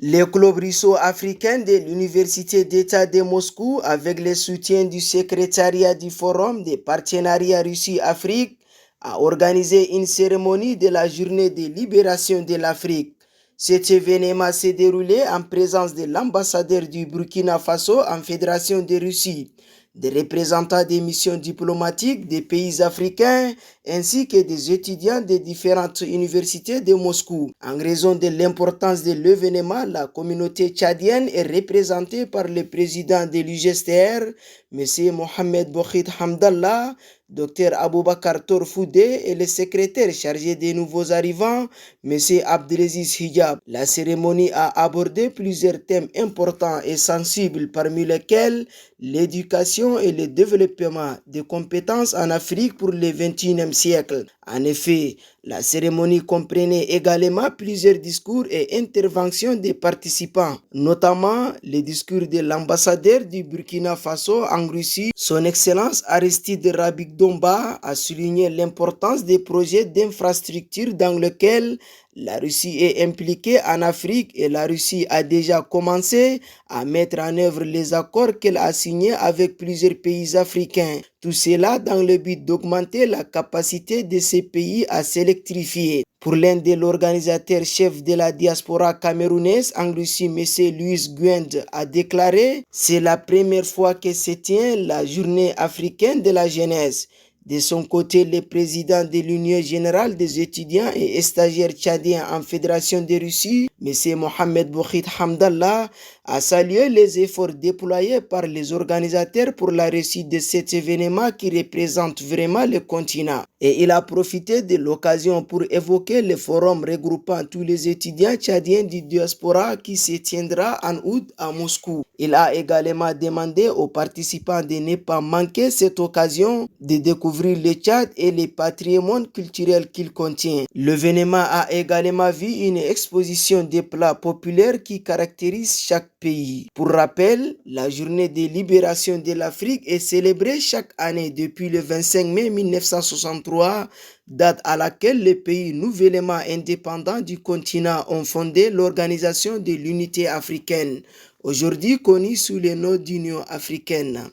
Le club russo-africain de l'Université d'État de Moscou, avec le soutien du secrétariat du Forum des partenariats Russie-Afrique, a organisé une cérémonie de la journée de libération de l'Afrique. Cet événement s'est déroulé en présence de l'ambassadeur du Burkina Faso en Fédération de Russie, des représentants des missions diplomatiques des pays africains ainsi que des étudiants des différentes universités de Moscou. En raison de l'importance de l'événement, la communauté tchadienne est représentée par le président de l'UGSTR, M. Mohamed Bokhit Hamdallah, Dr Aboubakar Torfoudé et le secrétaire chargé des nouveaux arrivants, M. Abdelaziz Hijab. La cérémonie a abordé plusieurs thèmes importants et sensibles, parmi lesquels l'éducation et le développement des compétences en Afrique pour le XXIe siècle. En effet, la cérémonie comprenait également plusieurs discours et interventions des participants, notamment le discours de l'ambassadeur du Burkina Faso en Russie. Son Excellence Aristide Rabik Domba a souligné l'importance des projets d'infrastructure dans lesquels la Russie est impliquée en Afrique et la Russie a déjà commencé à mettre en œuvre les accords qu'elle a signés avec plusieurs pays africains. Tout cela dans le but d'augmenter la capacité de ces pays à s'électrifier. Pour l'un de l'organisateur chef de la diaspora camerounaise en Russie, M. Louis Guend, a déclaré « C'est la première fois que se tient la journée africaine de la jeunesse ». De son côté, le président de l'Union générale des étudiants et stagiaires tchadiens en Fédération de Russie, M. Mohamed Bokhit Hamdallah, a salué les efforts déployés par les organisateurs pour la réussite de cet événement qui représente vraiment le continent. Et il a profité de l'occasion pour évoquer le forum regroupant tous les étudiants tchadiens du diaspora qui se tiendra en août à Moscou. Il a également demandé aux participants de ne pas manquer cette occasion de découvrir le Tchad et les patrimoines culturels qu'il contient. L'événement a également vu une exposition des plats populaires qui caractérisent chaque pays. Pour rappel, la journée de libération de l'Afrique est célébrée chaque année depuis le 25 mai 1963, date à laquelle les pays nouvellement indépendants du continent ont fondé l'Organisation de l'Unité africaine, aujourd'hui connue sous le nom d'Union africaine.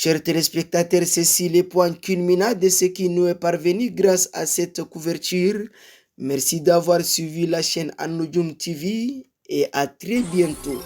Chers téléspectateurs, ceci les points culminants de ce qui nous est parvenu grâce à cette couverture. Merci d'avoir suivi la chaîne An Noujoum TV et à très bientôt.